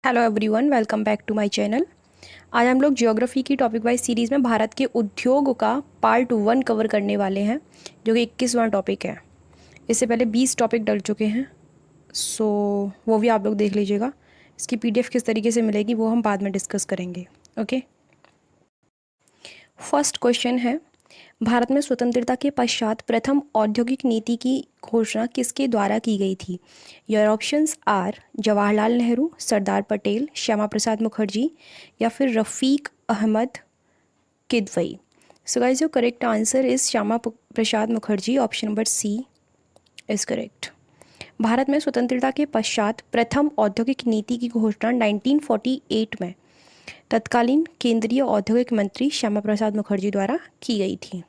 Hello everyone, welcome back to my channel. आज हम लोग ज्योग्राफी की टॉपिक वाइज सीरीज़ में भारत के उद्योग का पार्ट 1 कवर करने वाले हैं, जो कि 21वां टॉपिक है। इससे पहले 20 टॉपिक डल चुके हैं, सो वो भी आप लोग देख लीजिएगा। इसकी पीडीएफ किस तरीके से मिलेगी वो हम बाद में डिस्कस करेंगे। ओके, फर्स्ट क्वेश्चन है, भारत में स्वतंत्रता के पश्चात प्रथम औद्योगिक नीति की घोषणा किसके द्वारा की गई थी? Your options are Jawaharlal Nehru, Sardar Patel, Shyama Prasad Mukherjee या फिर Rafiq Ahmed Kidwai. So guys, your correct answer is Shyama Prasad Mukherjee. Option number C is correct. Bharat में स्वतंत्रता के पश्चात प्रथम औद्योगिक नीति की घोषणा 1948 में तत्कालीन केंद्रीय औद्योगिक मंत्री श्यामा प्रसाद मुखर्जी द्वारा की गई थी।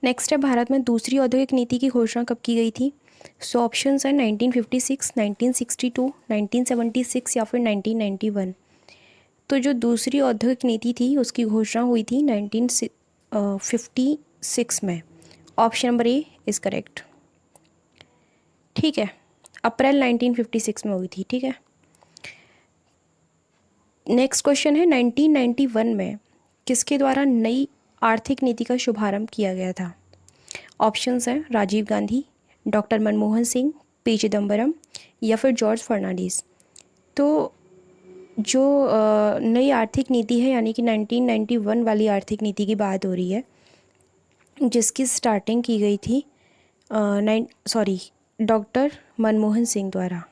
नेक्स्ट है, भारत में दूसरी औद्योगिक नीति की घोषणा कब की गई थी? सो ऑप्शंस हैं 1956, 1962, 1976 या फिर 1991। तो जो दूसरी औद्योगिक नीति थी उसकी घोषणा हुई थी 1956 में। Option number A is correct. ठीक है, अप्रैल 1956 में हुई थी। ठीक है, नेक्स्ट क्वेश्चन है, 1991 में किसके द्वारा नई आर्थिक नीति का शुभारंभ किया गया था? ऑप्शंस हैं राजीव गांधी, डॉक्टर मनमोहन सिंह, पी चिदम्बरम या फिर जॉर्ज फर्नांडिस। तो जो नई आर्थिक नीति है, यानी कि 1991 वाली आर्थिक नीति की बात हो रही है, जिसकी स्टार्टिंग की गई थी डॉक्टर मनमोहन सिंह द्वारा।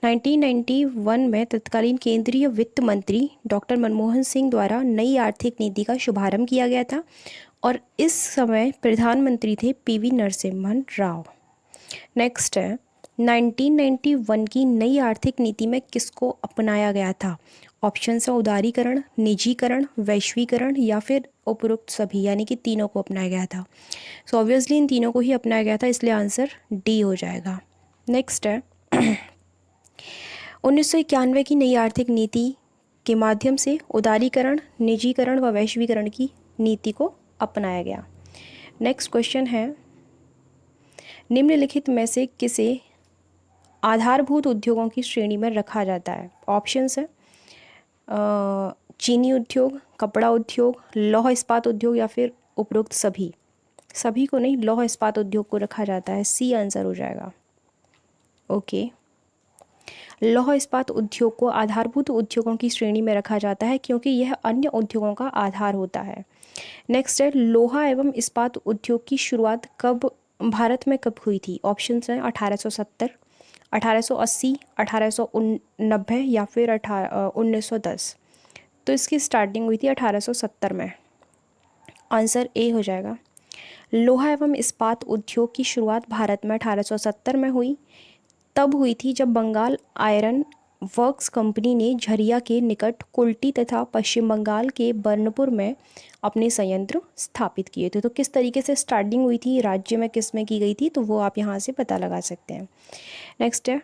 1991 में तत्कालीन केंद्रीय वित्त मंत्री डॉक्टर मनमोहन सिंह द्वारा नई आर्थिक नीति का शुभारंभ किया गया था और इस समय प्रधानमंत्री थे पीवी नरसिम्हन राव। नेक्स्ट है, 1991 की नई आर्थिक नीति में किसको अपनाया गया था? ऑप्शन है उदारीकरण, निजीकरण, वैश्वीकरण या फिर उपरोक्त सभी, यानी कि तीनों को अपनाया गया था। सो ऑब्वियसली इन तीनों को ही अपनाया गया था, इसलिए आंसर डी हो जाएगा। नेक्स्ट है, 1991 की नई आर्थिक नीति के माध्यम से उदारीकरण, निजीकरण व वैश्वीकरण की नीति को अपनाया गया। नेक्स्ट क्वेश्चन है, निम्नलिखित में से किसे आधारभूत उद्योगों की श्रेणी में रखा जाता है? ऑप्शंस है चीनी उद्योग, कपड़ा उद्योग, लौह इस्पात उद्योग या फिर उपरोक्त सभी। सभी को नहीं, लौह इस्पात उद्योग को रखा जाता है। सी आंसर हो जाएगा। ओके, लौह इस्पात उद्योग को आधारभूत उद्योगों की श्रेणी में रखा जाता है क्योंकि यह अन्य उद्योगों का आधार होता है। नेक्स्ट है, लोहा एवं इस्पात उद्योग की शुरुआत कब भारत में कब हुई थी? ऑप्शंस हैं 1870, 1880, 1890 या फिर 1910। तो इसकी स्टार्टिंग हुई थी 1870 में। आंसर ए हो जाएगा। लोहा एवं इस्पात उद्योग की शुरुआत भारत में 1870 में हुई। तब हुई थी जब बंगाल आयरन वर्क्स कंपनी ने झरिया के निकट कुल्टी तथा पश्चिम बंगाल के बर्नपुर में अपने संयंत्र स्थापित किए थे। तो किस तरीके से स्टार्टिंग हुई थी, राज्य में किस में की गई थी, तो वो आप यहाँ से पता लगा सकते हैं। नेक्स्ट है,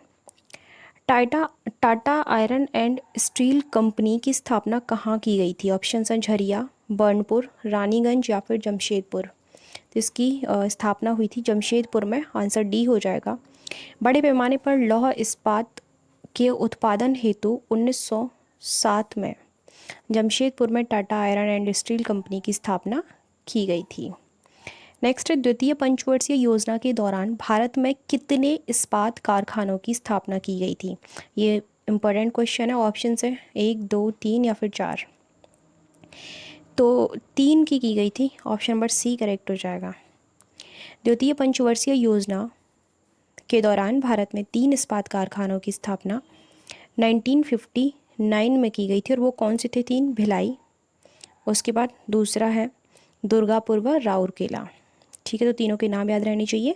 Tata iron and steel company की स्थापना कहाँ की गई थी? ऑप्शन हैं झरिया, बर्नपुर, रानीगंज या फिर जमशेदपुर। तो इसकी स्थापना हुई थी जमशेदपुर में। आंसर डी हो जाएगा। बड़े पैमाने पर लौह इस्पात के उत्पादन हेतु 1907 में जमशेदपुर में Tata iron and steel company की स्थापना की गई थी। नेक्स्ट, द्वितीय पंचवर्षीय योजना के दौरान भारत में कितने इस्पात कारखानों की स्थापना की गई थी? ये इम्पोर्टेंट क्वेश्चन है। ऑप्शन है 1, 2, 3 या फिर 4। तो 3 की गई थी। ऑप्शन नंबर सी करेक्ट हो जाएगा। द्वितीय पंचवर्षीय योजना के दौरान भारत में 3 इस्पात कारखानों की स्थापना 1959 में की गई थी। और वो कौन से थे 3? भिलाई, उसके बाद दूसरा है दुर्गापुर व राउरकेला। ठीक है, तो तीनों के नाम याद रहने चाहिए।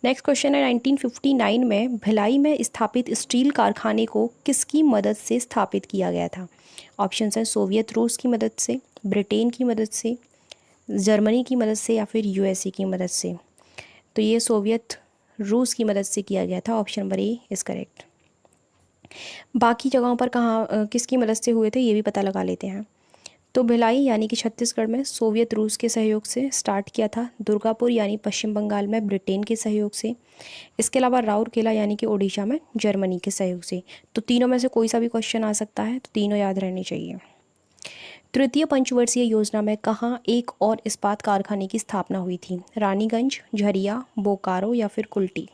नेक्स्ट क्वेश्चन है, 1959 में भिलाई में स्थापित स्टील कारखाने को किसकी मदद से स्थापित किया गया था? ऑप्शन हैं सोवियत रूस की मदद से, ब्रिटेन की मदद से, जर्मनी की मदद से या फिर यूएसए की मदद से। तो ये सोवियत रूस की मदद से किया गया था। Option number A is correct. बाकी जगहों पर कहाँ किसकी मदद से हुए थे ये भी पता लगा लेते हैं। तो भिलाई यानी कि छत्तीसगढ़ में सोवियत रूस के सहयोग से स्टार्ट किया था। दुर्गापुर यानी पश्चिम बंगाल में ब्रिटेन के सहयोग से। इसके अलावा राउरकेला यानी कि ओडिशा में जर्मनी के सहयोग से। तो तीनों में से कोई सा भी क्वेश्चन आ सकता है, तो तीनों याद रहने चाहिए। तृतीय पंचवर्षीय योजना में कहाँ एक और इस्पात कारखाने की स्थापना हुई थी? रानीगंज, झरिया, बोकारो या फिर कुल्टी?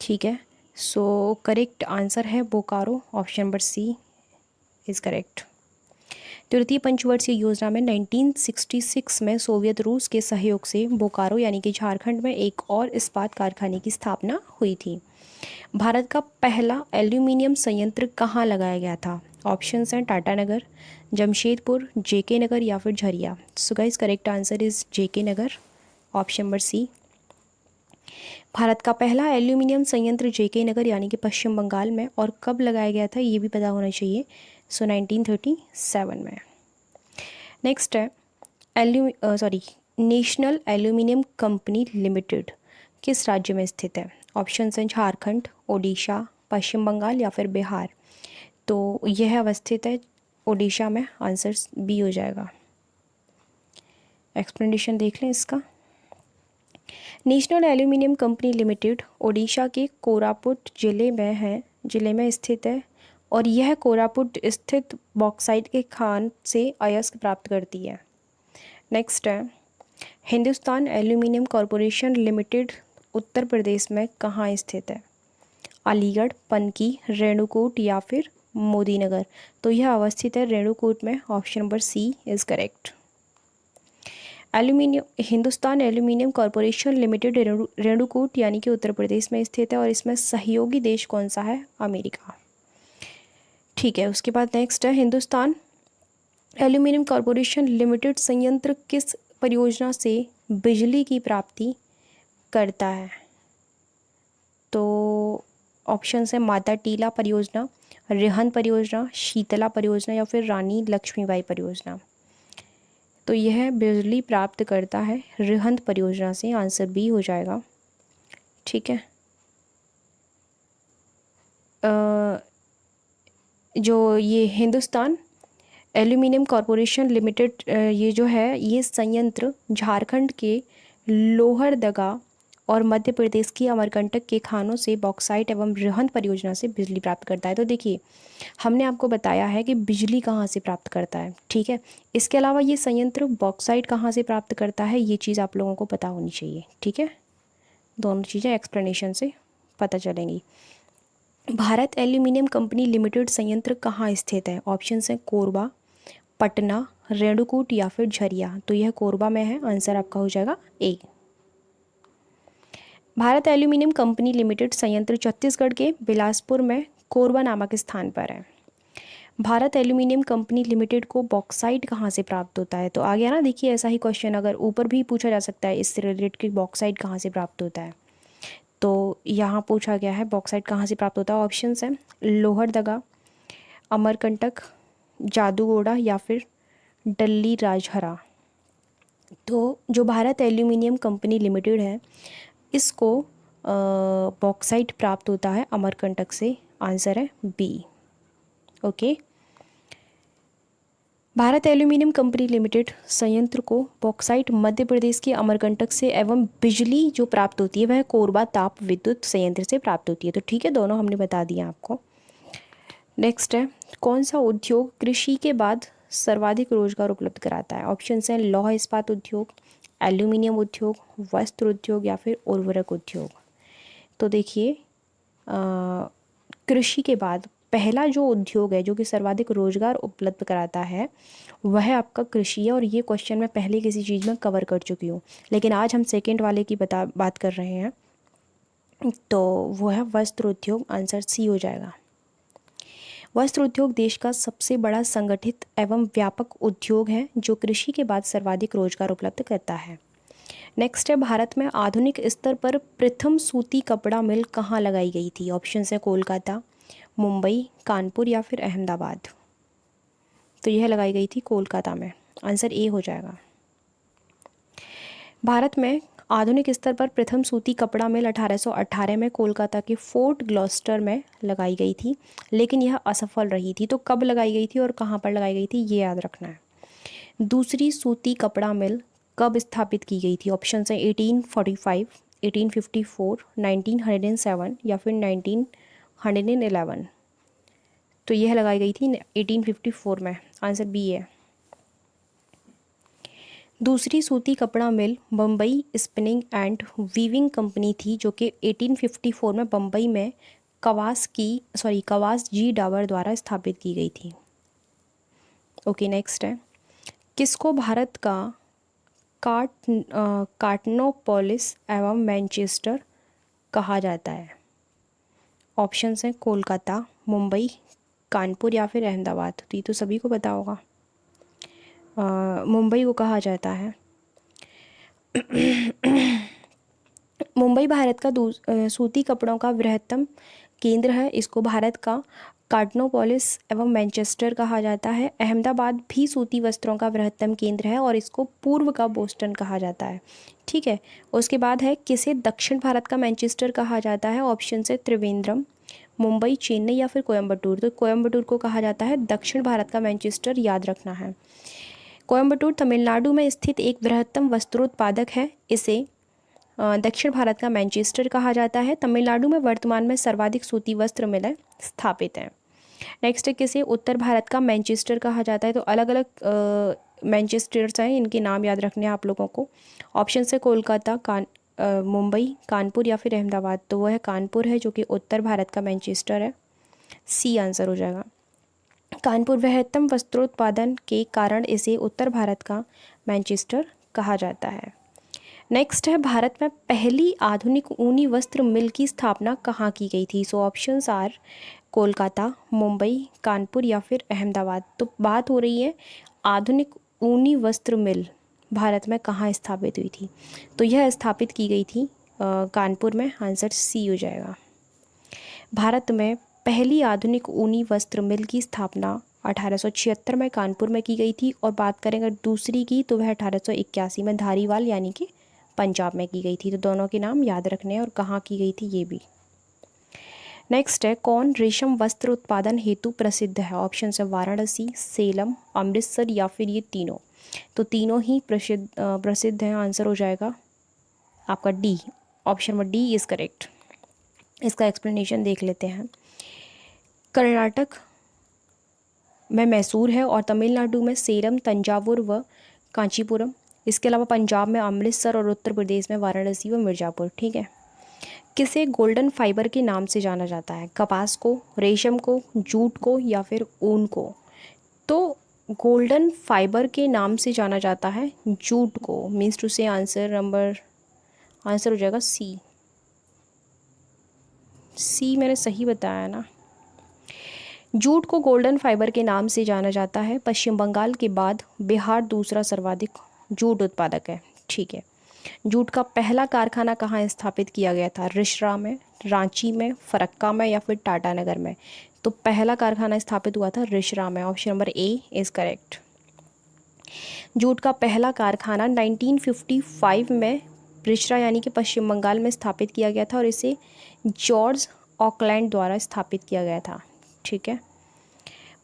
ठीक है, सो करेक्ट आंसर है Bokaro, option number C is correct. तृतीय पंचवर्षीय योजना में 1966 में सोवियत रूस के सहयोग से बोकारो यानी कि झारखंड में एक और इस्पात कारखाने की स्थापना हुई थी। भारत का पहला एल्यूमिनियम संयंत्र कहाँ लगाया गया था? ऑप्शंस हैं टाटानगर, जमशेदपुर, जेके नगर या फिर Jharia. So guys correct answer is JK Nagar, option number C. Bharat का पहला एल्यूमिनियम संयंत्र जेके नगर यानी कि पश्चिम बंगाल में, और कब लगाया गया था ये भी पता होना चाहिए। सो 1937 में। नेक्स्ट है नेशनल एल्यूमिनियम कंपनी लिमिटेड किस राज्य में स्थित है? ऑप्शन हैं झारखंड, ओडिशा, पश्चिम बंगाल या फिर बिहार। तो यह अवस्थित है ओडिशा में, आंसर बी हो जाएगा। एक्सप्लेनेशन देख लें इसका। National aluminium company limited Odisha के कोरापुट जिले में स्थित है, और यह कोरापुट स्थित बॉक्साइट के खान से अयस्क प्राप्त करती है। नेक्स्ट है Hindustan aluminium corporation limited Uttar Pradesh में कहाँ स्थित है? अलीगढ़, पनकी, रेणुकूट या फिर मोदीनगर। तो यह अवस्थित है रेणुकूट में, option number C is correct. Hindustan aluminium corporation limited Renukoot यानी कि उत्तर प्रदेश में स्थित है, और इसमें सहयोगी देश कौन सा है? अमेरिका। ठीक है, उसके बाद नेक्स्ट है हिंदुस्तान एल्यूमिनियम कॉरपोरेशन लिमिटेड संयंत्र किस परियोजना से बिजली की प्राप्ति करता है? तो ऑप्शन है माता टीला परियोजना, रिहंद परियोजना, शीतला परियोजना या फिर रानी लक्ष्मीबाई परियोजना। तो यह बिजली प्राप्त करता है रिहंद परियोजना से, आंसर बी हो जाएगा। ठीक है, जो ये हिंदुस्तान एल्यूमिनियम कॉरपोरेशन लिमिटेड ये जो है, ये संयंत्र झारखंड के लोहरदगा और मध्य प्रदेश की अमरकंटक के खानों से बॉक्साइट एवं रिहंद परियोजना से बिजली प्राप्त करता है। तो देखिए, हमने आपको बताया है कि बिजली कहाँ से प्राप्त करता है, ठीक है। इसके अलावा ये संयंत्र बॉक्साइट कहाँ से प्राप्त करता है, ये चीज़ आप लोगों को पता होनी चाहिए, ठीक है। दोनों चीज़ें एक्सप्लेनेशन से पता चलेंगी। भारत एल्यूमिनियम कंपनी लिमिटेड संयंत्र कहाँ स्थित है? ऑप्शन हैं कोरबा, पटना, रेणुकूट या फिर झरिया। तो यह कोरबा में है, आंसर आपका हो जाएगा ए। भारत एल्यूमिनियम कंपनी लिमिटेड संयंत्र छत्तीसगढ़ के बिलासपुर में कोरबा नामक स्थान पर है। भारत एल्यूमिनियम कंपनी लिमिटेड को बॉक्साइट कहाँ से प्राप्त होता है? तो आ गया ना, देखिए ऐसा ही क्वेश्चन अगर ऊपर भी पूछा जा सकता है इससे रिलेटेड कि बॉक्साइट कहाँ से प्राप्त होता है। तो यहाँ पूछा गया है बॉक्साइट कहाँ से प्राप्त होता है। ऑप्शंस हैं लोहरदगा, अमरकंटक, जादूगोड़ा या फिर डल्ली राजहरा। तो जो भारत एल्यूमिनियम कंपनी लिमिटेड है, इसको बॉक्साइट प्राप्त होता है अमरकंटक से, आंसर है B. Okay, Bharat aluminium company limited संयंत्र को बॉक्साइट मध्य प्रदेश के अमरकंटक से एवं बिजली जो प्राप्त होती है वह कोरबा ताप विद्युत संयंत्र से प्राप्त होती है। तो ठीक है, दोनों हमने बता दिया आपको। नेक्स्ट है कौन सा उद्योग कृषि के बाद सर्वाधिक रोजगार उपलब्ध कराता है? ऑप्शन हैं लौह इस्पात उद्योग, एल्यूमिनियम उद्योग, वस्त्र उद्योग या फिर उर्वरक उद्योग। तो देखिए, कृषि के बाद पहला जो उद्योग है जो कि सर्वाधिक रोजगार उपलब्ध कराता है वह आपका कृषि है, और ये क्वेश्चन मैं पहले किसी चीज़ में कवर कर चुकी हूँ, लेकिन आज हम सेकंड वाले की बात कर रहे हैं। तो वो है वस्त्र उद्योग, आंसर सी हो जाएगा। वस्त्र उद्योग देश का सबसे बड़ा संगठित एवं व्यापक उद्योग है जो कृषि के बाद सर्वाधिक रोजगार उपलब्ध करता है। नेक्स्ट है भारत में आधुनिक स्तर पर प्रथम सूती कपड़ा मिल कहाँ लगाई गई थी? ऑप्शन है कोलकाता, मुंबई, कानपुर या फिर अहमदाबाद। तो यह लगाई गई थी कोलकाता में, आंसर ए हो जाएगा। भारत में आधुनिक स्तर पर प्रथम सूती कपड़ा मिल 1818 में कोलकाता के फोर्ट ग्लॉस्टर में लगाई गई थी, लेकिन यह असफल रही थी। तो कब लगाई गई थी और कहाँ पर लगाई गई थी, ये याद रखना है। दूसरी सूती कपड़ा मिल कब स्थापित की गई थी? ऑप्शन है 1845, 1854, 1907 या फिर 1911। तो यह लगाई गई थी 1854 में, आंसर बी है। दूसरी सूती कपड़ा mill Bombay spinning and weaving company थी, जो कि 1854 में बम्बई में कवास जी डाबर द्वारा स्थापित की गई थी। ओके, नेक्स्ट है, किसको भारत का कार्टनोपोलिस एवं मैनचेस्टर कहा जाता है? ऑप्शंस हैं कोलकाता, मुंबई, कानपुर या फिर अहमदाबाद। तो ये तो सभी को पता होगा, मुंबई को कहा जाता है। मुंबई भारत का सूती कपड़ों का बृहत्तम केंद्र है। इसको भारत का कार्टनोपोलिस एवं मैनचेस्टर कहा जाता है। अहमदाबाद भी सूती वस्त्रों का बृहत्तम केंद्र है और इसको पूर्व का बोस्टन कहा जाता है। ठीक है, उसके बाद है, किसे दक्षिण भारत का मैनचेस्टर कहा जाता है? ऑप्शन है त्रिवेंद्रम, मुंबई, चेन्नई या फिर कोयम्बटूर। तो कोयम्बटूर को कहा जाता है दक्षिण भारत का मैनचेस्टर, याद रखना है। कोयम्बटूर तमिलनाडु में स्थित एक बृहत्तम वस्त्रोत्पादक है। इसे दक्षिण भारत का मैनचेस्टर कहा जाता है। तमिलनाडु में वर्तमान में सर्वाधिक सूती वस्त्र मिलें स्थापित हैं। नेक्स्ट, किसे उत्तर भारत का मैनचेस्टर कहा जाता है? तो अलग अलग मैनचेस्टर्स हैं, इनके नाम याद रखने हैं आप लोगों को। ऑप्शन से कोलकाता, मुंबई, कानपुर या फिर अहमदाबाद। तो वह कानपुर है जो कि उत्तर भारत का मैनचेस्टर है, सी आंसर हो जाएगा। कानपुर बृहत्तम वस्त्रोत्पादन के कारण इसे उत्तर भारत का मैनचेस्टर कहा जाता है। नेक्स्ट है, भारत में पहली आधुनिक ऊनी वस्त्र मिल की स्थापना कहाँ की गई थी? So options are Kolkata, Mumbai, Kanpur या फिर अहमदाबाद। तो बात हो रही है आधुनिक ऊनी वस्त्र मिल भारत में कहाँ स्थापित हुई थी? तो यह स्थापित की गई थी कानपुर में, आंसर सी हो जाएगा। भारत में पहली आधुनिक ऊनी वस्त्र मिल की स्थापना 1876 में कानपुर में की गई थी। और बात करें अगर दूसरी की, तो वह 1881 में धारीवाल यानी कि पंजाब में की गई थी। तो दोनों के नाम याद रखने हैं और कहाँ की गई थी ये भी। नेक्स्ट है, कौन रेशम वस्त्र उत्पादन हेतु प्रसिद्ध है? ऑप्शन है वाराणसी, सेलम, अमृतसर या फिर ये तीनों। तो तीनों ही प्रसिद्ध हैं, आंसर हो जाएगा आपका D, option number D is correct. इसका एक्सप्लेनेशन देख लेते हैं। कर्नाटक में मैसूर है और तमिलनाडु में सेलम, तंजावुर व कांचीपुरम। इसके अलावा पंजाब में अमृतसर और उत्तर प्रदेश में वाराणसी व मिर्ज़ापुर। ठीक है, किसे गोल्डन फाइबर के नाम से जाना जाता है? कपास को, रेशम को, जूट को या फिर ऊन को? तो गोल्डन फाइबर के नाम से जाना जाता है जूट को, मीन्स टू से आंसर हो जाएगा सी। सी मैंने सही बताया ना। जूट को गोल्डन फाइबर के नाम से जाना जाता है। पश्चिम बंगाल के बाद बिहार दूसरा सर्वाधिक जूट उत्पादक है। ठीक है, जूट का पहला कारखाना कहाँ स्थापित किया गया था? रिसरा में, रांची में, फरक्का में या फिर टाटानगर में? तो पहला कारखाना स्थापित हुआ था रिसरा में, option number A is correct. Jute का पहला कारखाना 1955 में रिसरा यानी कि पश्चिम बंगाल में स्थापित किया गया था और इसे जॉर्ज ऑकलैंड द्वारा स्थापित किया गया था। ठीक है,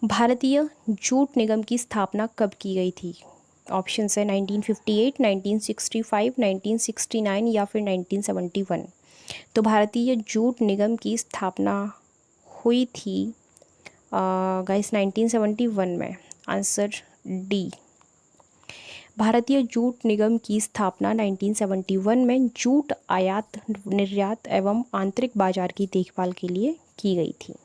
भारतीय जूट निगम की स्थापना कब की गई थी? ऑप्शन है 1958, 1965, 1969 या फिर 1971। तो भारतीय जूट निगम की स्थापना हुई थी गाइस 1971 में, आंसर डी। भारतीय जूट निगम की स्थापना 1971 में जूट आयात, निर्यात एवं आंतरिक बाजार की देखभाल के लिए की गई थी।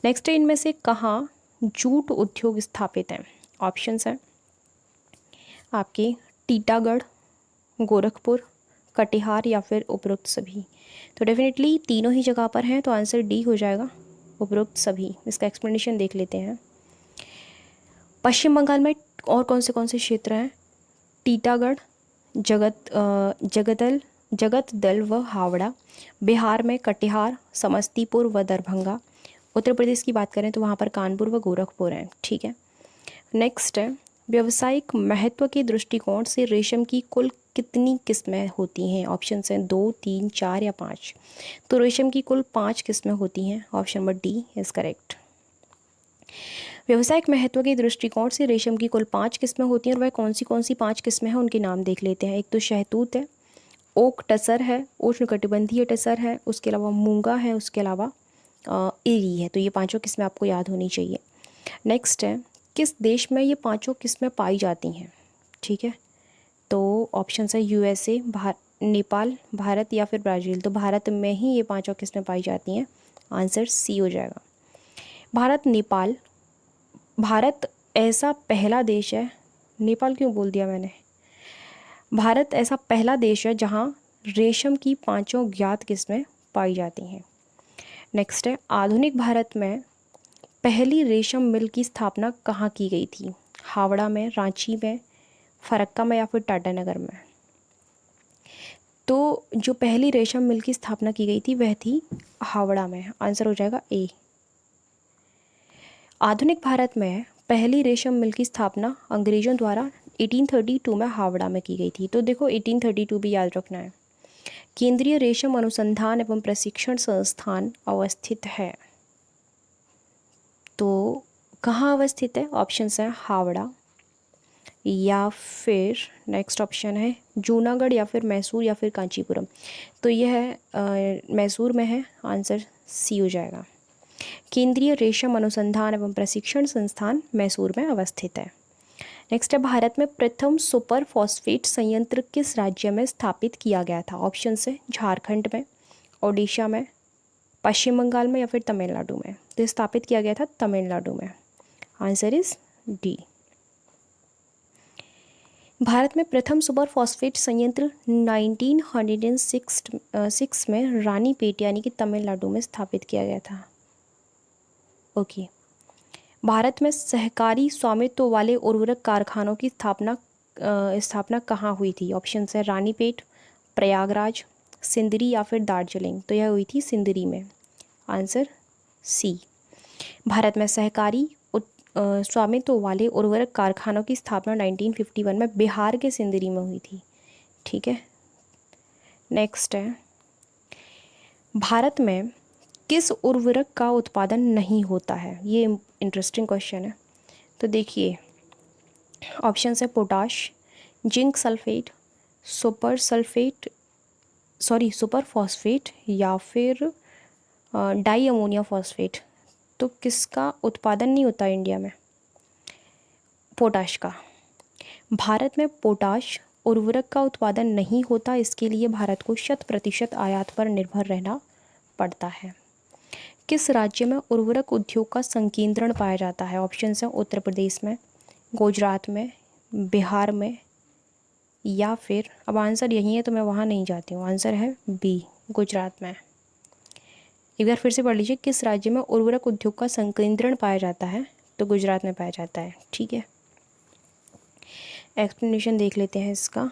नेक्स्ट है, इनमें से कहाँ जूट उद्योग स्थापित हैं? ऑप्शंस हैं आपके टीटागढ़, गोरखपुर, कटिहार या फिर उपरोक्त सभी। तो डेफिनेटली तीनों ही जगह पर हैं, तो आंसर डी हो जाएगा, उपरोक्त सभी। इसका एक्सप्लेनेशन देख लेते हैं। पश्चिम बंगाल में और कौन से क्षेत्र हैं? टीटागढ़, जगतदल व हावड़ा। बिहार में कटिहार, समस्तीपुर व दरभंगा। उत्तर प्रदेश की बात करें तो वहाँ पर कानपुर व गोरखपुर हैं। ठीक है, नेक्स्ट है, व्यावसायिक महत्व के दृष्टिकोण से रेशम की कुल कितनी किस्में होती हैं? ऑप्शन हैं 2, 3, 4 या 5। तो रेशम की कुल 5 किस्में होती हैं। Option number D is correct. व्यावसायिक महत्व के दृष्टिकोण से रेशम की कुल 5 किस्में होती हैं और वह कौन सी 5 किस्में हैं उनके नाम देख लेते हैं। एक तो शहतूत है, ओक टसर है, उष्णकटिबंधीय टसर है, उसके अलावा मूंगा है, उसके अलावा एरी है। तो ये पांचों किस्में आपको याद होनी चाहिए। नेक्स्ट है, किस देश में ये पांचों किस्में पाई जाती हैं? ठीक है, तो ऑप्शन है यूएसए, नेपाल, भारत या फिर ब्राज़ील। तो भारत में ही ये पांचों किस्में पाई जाती हैं। आंसर सी हो जाएगा। भारत, नेपाल। भारत ऐसा पहला देश है, नेपाल क्यों बोल दिया मैंने, भारत ऐसा पहला देश है जहाँ रेशम की पांचों ज्ञात किस्में पाई जाती हैं। नेक्स्ट है, आधुनिक भारत में पहली रेशम मिल की स्थापना कहाँ की गई थी? हावड़ा में, रांची में, फरक्का में या फिर टाटानगर में। तो जो पहली रेशम मिल की स्थापना की गई थी वह थी हावड़ा में। आंसर हो जाएगा ए। आधुनिक भारत में पहली रेशम मिल की स्थापना अंग्रेजों द्वारा 1832 में हावड़ा में की गई थी। तो देखो 1832 भी याद रखना है। केंद्रीय रेशम अनुसंधान एवं प्रशिक्षण संस्थान अवस्थित है। तो कहाँ अवस्थित है? ऑप्शन है हावड़ा या फिर नेक्स्ट ऑप्शन है जूनागढ़ या फिर मैसूर या फिर कांचीपुरम। तो यह मैसूर में है। आंसर सी हो जाएगा। केंद्रीय रेशम अनुसंधान एवं प्रशिक्षण संस्थान मैसूर में अवस्थित है। नेक्स्ट है, भारत में प्रथम सुपर फॉस्फेट संयंत्र किस राज्य में स्थापित किया गया था? ऑप्शन है झारखंड में, ओडिशा में, पश्चिम बंगाल में या फिर तमिलनाडु में। तो स्थापित किया गया था तमिलनाडु में। Answer is D. भारत में प्रथम सुपर फॉस्फेट संयंत्र 1906 में रानीपेट यानी कि तमिलनाडु में स्थापित किया गया था। ओके। भारत में सहकारी स्वामित्व वाले उर्वरक कारखानों की स्थापना कहाँ हुई थी? ऑप्शन है रानीपेट, प्रयागराज, सिंदरी या फिर दार्जिलिंग। तो यह हुई थी सिंदरी में। Answer C. भारत में सहकारी स्वामित्व वाले उर्वरक कारखानों की स्थापना 1951 में बिहार के सिंदरी में हुई थी। ठीक है। नेक्स्ट है, भारत में किस उर्वरक का उत्पादन नहीं होता है? ये इंटरेस्टिंग क्वेश्चन है। तो देखिए ऑप्शन है potash, zinc sulphate, super phosphate या फिर डाई अमोनिया फॉस्फेट। तो किसका उत्पादन नहीं होता इंडिया में? पोटाश का। भारत में पोटाश उर्वरक का उत्पादन नहीं होता, इसके लिए भारत को 100% आयात पर निर्भर रहना पड़ता है। किस राज्य में उर्वरक उद्योग का संकेंद्रण पाया जाता है? ऑप्शन है उत्तर प्रदेश में, गुजरात में, बिहार में या फिर, अब आंसर यही है तो मैं वहाँ नहीं जाती हूँ। आंसर है बी, गुजरात में। एक बार फिर से पढ़ लीजिए, किस राज्य में उर्वरक उद्योग का संकेंद्रण पाया जाता है? तो गुजरात में पाया जाता है। ठीक है, एक्सप्लेनेशन देख लेते हैं इसका।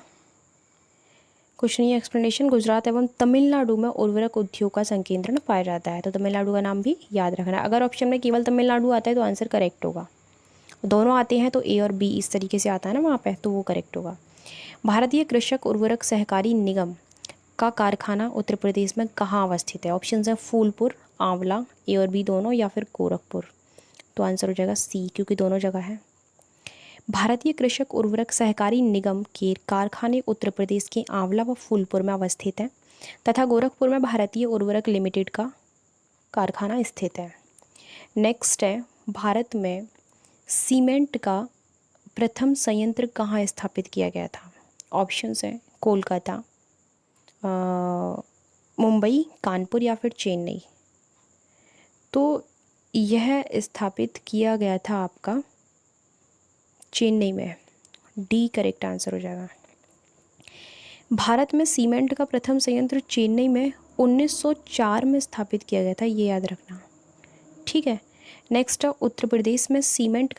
कुछ नहीं, एक्सप्लेनेशन, गुजरात एवं तमिलनाडु में उर्वरक उद्योग का संकेंद्रण पाया जाता है। तो तमिलनाडु का नाम भी याद रखना है। अगर ऑप्शन में केवल तमिलनाडु आता है तो आंसर करेक्ट होगा, दोनों आते हैं तो ए और बी इस तरीके से आता है ना वहाँ पे, तो वो करेक्ट होगा। भारतीय कृषक उर्वरक सहकारी निगम का कारखाना उत्तर प्रदेश में कहाँ अवस्थित है? ऑप्शन है फूलपुर, आंवला, ए और बी दोनों या फिर गोरखपुर। तो आंसर हो जाएगा सी, क्योंकि दोनों जगह है। भारतीय कृषक उर्वरक सहकारी निगम के कारखाने उत्तर प्रदेश के आंवला व फूलपुर में अवस्थित हैं तथा गोरखपुर में भारतीय उर्वरक लिमिटेड का कारखाना स्थित है। नेक्स्ट है, भारत में सीमेंट का प्रथम संयंत्र कहाँ स्थापित किया गया था? ऑप्शंस हैं कोलकाता, मुंबई, कानपुर या फिर चेन्नई। तो यह स्थापित किया गया था आपका चेन्नई में। डी करेक्ट आंसर हो जाएगा। भारत में सीमेंट का प्रथम संयंत्र चेन्नई में 1904 में स्थापित किया गया था, ये याद रखना। ठीक है। नेक्स्ट है, उत्तर प्रदेश में सीमेंट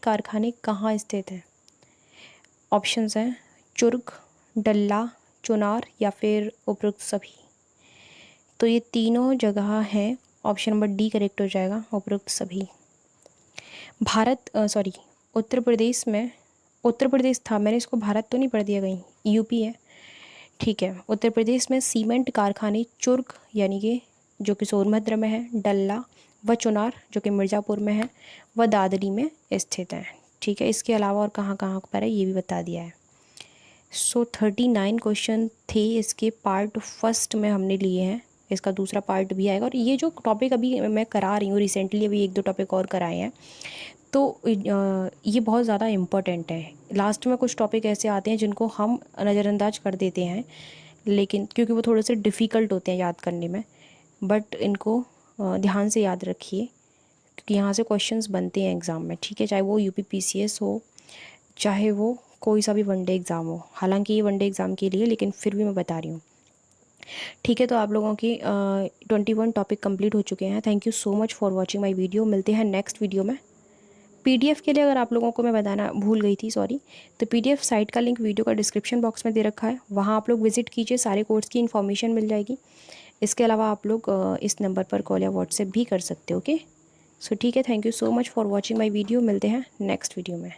कारखाने कहाँ स्थित हैं? ऑप्शंस हैं चुर्ग, डल्ला, चुनार या फिर उपरोक्त सभी। तो ये तीनों जगह हैं। ऑप्शन नंबर डी करेक्ट हो जाएगा, उपरोक्त सभी। उत्तर प्रदेश था, मैंने इसको भारत तो नहीं पढ़ दिया कहीं, यूपी है, ठीक है। उत्तर प्रदेश में सीमेंट कारखाने चुर्क यानी कि जो कि सोनभद्र में है, डल्ला व चुनार जो कि मिर्ज़ापुर में है, व दादरी में स्थित हैं, ठीक है। इसके अलावा और कहाँ कहाँ पर है ये भी बता दिया है। सो 39 क्वेश्चन थे इसके, पार्ट फर्स्ट में हमने लिए हैं, इसका दूसरा पार्ट भी आएगा। और ये जो टॉपिक अभी मैं करा रही हूँ रिसेंटली, अभी 1-2 टॉपिक और कराए हैं, तो ये बहुत ज़्यादा इम्पोर्टेंट है। लास्ट में कुछ टॉपिक ऐसे आते हैं जिनको हम नज़रअंदाज कर देते हैं, लेकिन क्योंकि वो थोड़े से डिफ़िकल्ट होते हैं याद करने में, बट इनको ध्यान से याद रखिए क्योंकि यहाँ से क्वेश्चंस बनते हैं एग्ज़ाम में, ठीक है। चाहे वो यूपी पीसीएस हो, चाहे वो कोई सा भी वनडे एग्ज़ाम हो, हालांकि ये वनडे एग्ज़ाम के लिए, लेकिन फिर भी मैं बता रही हूँ, ठीक है। तो आप लोगों की 21 टॉपिक कंप्लीट हो चुके हैं। Thank you so much for watching my video. मिलते हैं नेक्स्ट वीडियो में। पीडीएफ के लिए अगर आप लोगों को मैं बताना भूल गई थी, सॉरी, तो पीडीएफ साइट का लिंक वीडियो का डिस्क्रिप्शन बॉक्स में दे रखा है, वहाँ आप लोग विजिट कीजिए, सारे कोर्स की इन्फॉर्मेशन मिल जाएगी। इसके अलावा आप लोग इस नंबर पर कॉल या व्हाट्सएप भी कर सकते हो, ओके। सो ठीक है, thank you so much for watching my video. मिलते हैं नेक्स्ट वीडियो में।